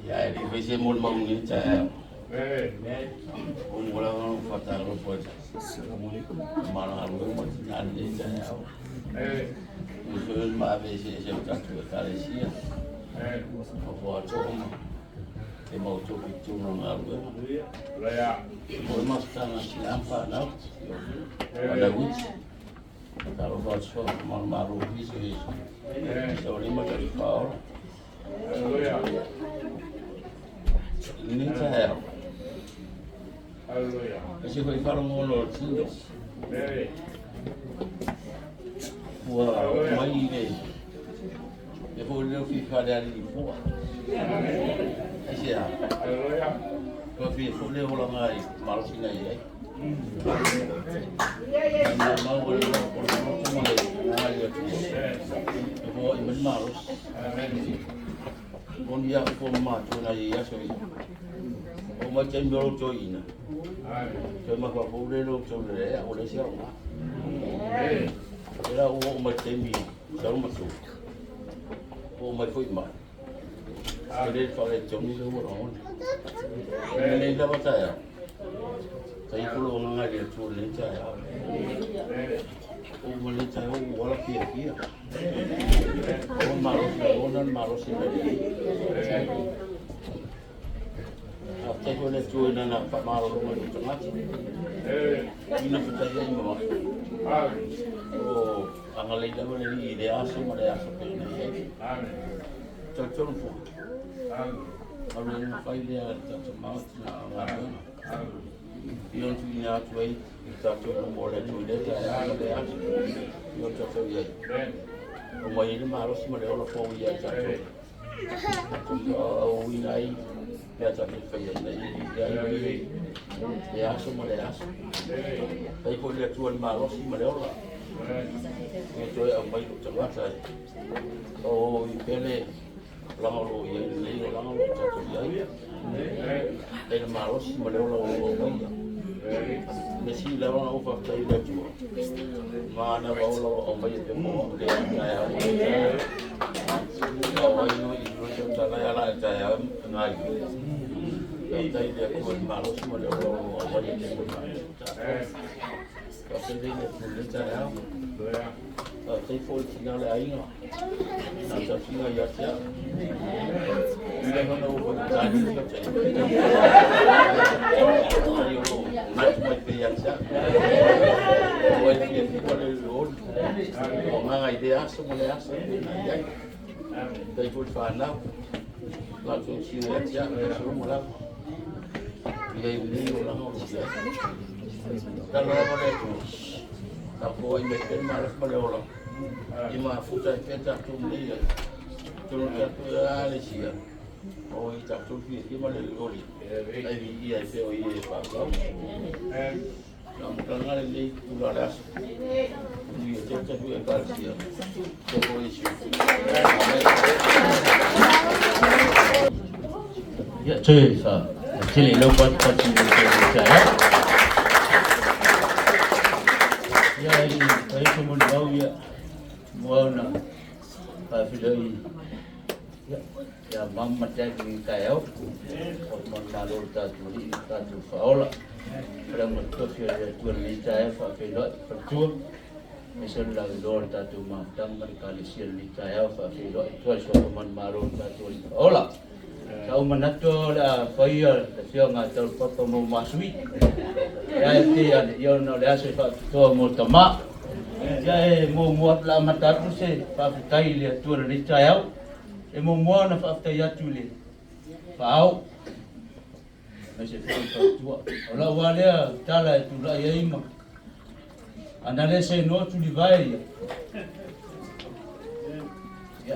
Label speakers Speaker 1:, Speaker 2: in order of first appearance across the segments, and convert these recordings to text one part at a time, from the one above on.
Speaker 1: Ya, di visi mul mau ni cahaya. Mula orang kata orang buat malah orang buat nanti cahaya. Musuh mah visi sebentar tu kali sia. Buat cuma, dia mau cuci cuma orang. Mul mas tanah siapa nak? Ada wis. Kalau buat so malu visi. Sorry macam kau. Ini saya. Kasi ko iparang ngolor sindo. Wah, may ini. Depo dia FIFA dari ibu. Asia. Kalau FIFA dia ulang lagi, malas ini ya. Mau boleh cuma lagi. Depo ini malas. Kon dia format na iya so. O ma chembro cho ina. Ke ma kwa pole lo cho le o le sia ma. Era o ma chembi, sa ma so. O ma foi ma. Ele fala cho ni lo ro. Ele da bata ya. Sai ko lo nga le cho le cha ya. O ma le cha o wala pia. O maros ini. Apa yang boleh cuci nana pak maros rumah itu macam. Ini percaya ini mah. Oh, angalai dah boleh ni ide asam ini. Cocok pun. Kalau yang file dia cocok mau nak. Yang tu ni cuci kita cocok boleh cuci dia ada asam. Yang cocok ya. Rumah ini maros mana orang kau ya cakap. Oh ini ya cakap kaya ini ya semua ya. Tapi kalau dia tuan maros mana orang. Itu yang baik cakap saya. Oh ini lalu ya ini lalu cakap ya. Tapi maros mana orang. Mesti lawan apa tadi dah cuma. Mana bawa orang banyak demo dia saya. Kalau ini itu cara yang saya kenal. Tadi dia pun malu semua dia orang banyak demo. Tapi dia pun saya. Tapi pun tinggal lain lah. Nanti tinggal ya siapa. Dia mana orang jadi macam. Macam biasa. Awal dia boleh lor. Orang idea semua asal. Tapi pun fana. Langsung siapa semua mula. Dia ini orang orang. Kalau orang itu, aku ingin malas pada orang. Ima futa kita tu dia. Turun tu ada siapa. Oh, itu tu dia mana lori. Tapi dia itu dia pasal. Kamu kenal ni pulau das. Dia cakap tu ekor siapa. So isu. Ya, cuy, sah. Cili lepas cili saya. Ya, ini saya cuma tahu ya. Mana filoi. Ya, mama jadi kaya. Manurewa Taefu Faaolatia Maa Pada dia tuan licaya filoi percuma. Misalnya lor Taefu Maa dan kali sial licaya filoi tuan suatu Manurewa Taefu Faaolatia. Kau menato la fire sio nga Taulapapa mo masui. Ya tian yo no le hace fa to mo tama. Ya mo muat la matatu se fa tai le tu le chayau. E mo mo na fa tai atu le. Pau. Mese fa tu. Ola wale tala tu la yaima. Andale se no tu li vai. Ya.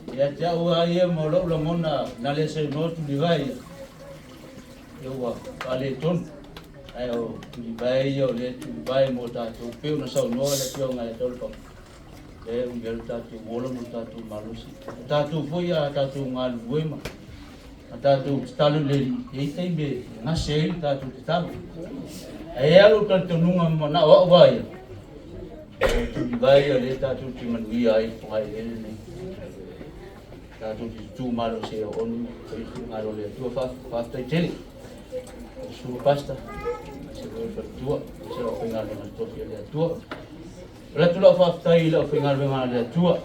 Speaker 1: Ya jauh aja malu lamona nalese no tu divai. Yo wa kali ton. Ayo tu divai yo le tu divai mota tu peu na sau no le tu ngai Taulapapa. Ungel tu mola mota tu malusi. Tu foi a tu ngal buema. Tu stalu le ei be na sel tu tabu. Ayalo kan tu nunga mana wa ya. Tu divai yo le tu ti man wi ai pai ele. tātou te tū maro se o onu, i tu ngaro le tua whaftai tele. Su pasta, se koe whatua, se o whinga le tofi le atua. Ratu lau whaftai lau whinga le atua,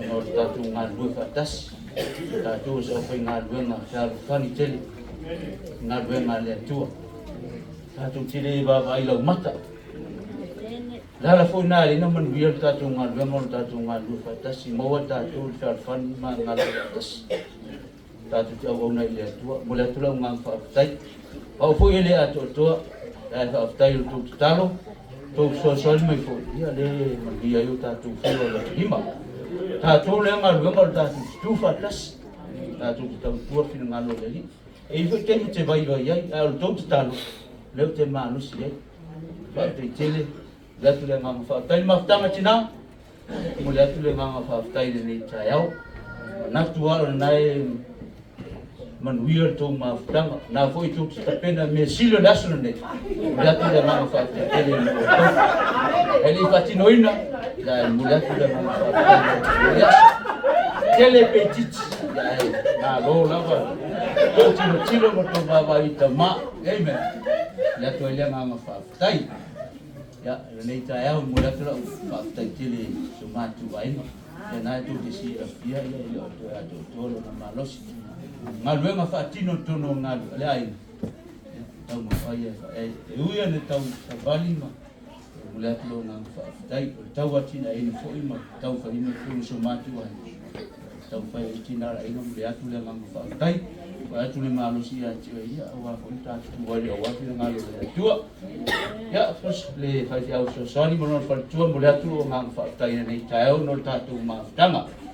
Speaker 1: no tātou ngā lue whatasi. Tātou se o whinga luenga tāru whani tele, ngā luenga le atua. Tātou tele i bāwai lau mata. Lala fo na le na man biar tātou ngā luenga o tātou ngā lue whatasi. Maua tātou tāru whani ma ngā lue whatasi. Tātou te au au nei le atua, mo le atu lau ngā whaftai. Au fo ele ato toa, ai fa aftai o tu talo, tu so mai fo. Ia le mangia yo ta tu fo la lima. Ta tu le nga lu nga ta tu fa tas. Ta tu ta tu fi nga lo le. E fo te vai ai, au tu talo. Le te ma no si e. Fa te tele, la tu le nga fa aftai ma tama tina. Mo le tu le nga fa aftai le ni ta yau. Na tu ala nai Manurewa tō mawhutanga, nā fwoi tō te tapena me silo national ne. Mulatu le mga whaatele ni o tō. E li whatinoina, la mulatu le mga whaatele ni tele pe titi, nā lō lawa. Tō tilo mo tō wawa i ta maa, amen. Mulatu le mga whaatai. Ya, nei ta au mulatu le whaatai tele sumatu waima. E nā tō te si a pia ia i o tō ato tōlo na malosi. Ngā luenga whaatino tono ngā le ai. Tau ma whaia e uia ne tau whali ma. Mule atu lo ngā whaatai. Tau atina e ne fwoi ma. Tau whaima kuru so mātu ai. Tau whai e tina ra ina mule atu le ngā whaatai. Wai atu le mālosi a tia ia. Awa whoi tātu tu wari au atu le ngā le atua. Ia, fos le whai te au so sani mo non whalitua. Mule atu lo ngā whaatai nei tai au no tātu mā whtanga.